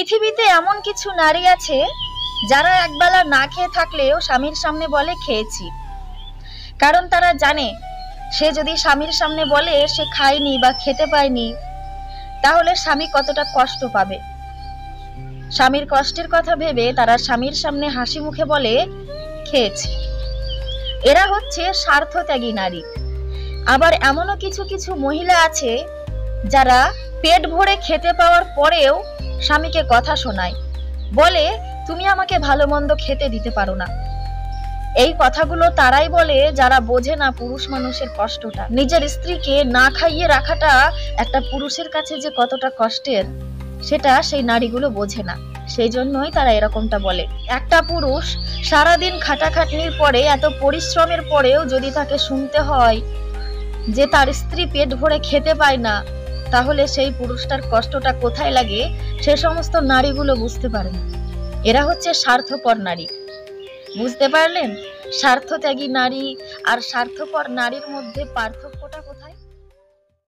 পৃথিবীতে এমন কিছু নারী আছে যারা একবেলা না খেয়ে থাকলেও স্বামীর সামনে বলে খেয়েছি। কারণ তারা জানে সে যদি স্বামীর সামনে বলে সে খায়নি বা খেতে পায়নি, তাহলে স্বামী কতটা কষ্ট পাবে। স্বামীর কষ্টের কথা ভেবে তারা স্বামীর সামনে হাসি মুখে বলে খেয়েছি। এরা হচ্ছে স্বার্থত্যাগী নারী। আবার এমনও কিছু কিছু মহিলা আছে যারা পেট ভরে খেতে পাওয়ার পরেও স্বামীকে কথা শোনায়, বলে তুমি আমাকে ভালো মন্দ খেতে দিতে পারো না। এই কথাগুলো তারাই বলে যারা বোঝে না পুরুষ মানুষের কষ্টটা। নিজের স্ত্রীকে না খাইয়ে রাখাটা একটা পুরুষের কাছে যে কতটা কষ্টের সেটা সেই নারীগুলো বোঝে না। সেই জন্যই তারা এরকমটা বলে। একটা পুরুষ সারাদিন খাটাখাটনির পরে, এত পরিশ্রমের পরেও যদি তাকে শুনতে হয় যে তার স্ত্রী পেট ভরে খেতে পায় না, তাহলে সেই পুরুষটার কষ্টটা কোথায় লাগে সে সমস্ত নারীগুলো বুঝতে পারে না। এরা হচ্ছে স্বার্থপর নারী। বুঝতে পারলেন? স্বার্থত্যাগী নারী আর স্বার্থপর নারীর মধ্যে পার্থক্য।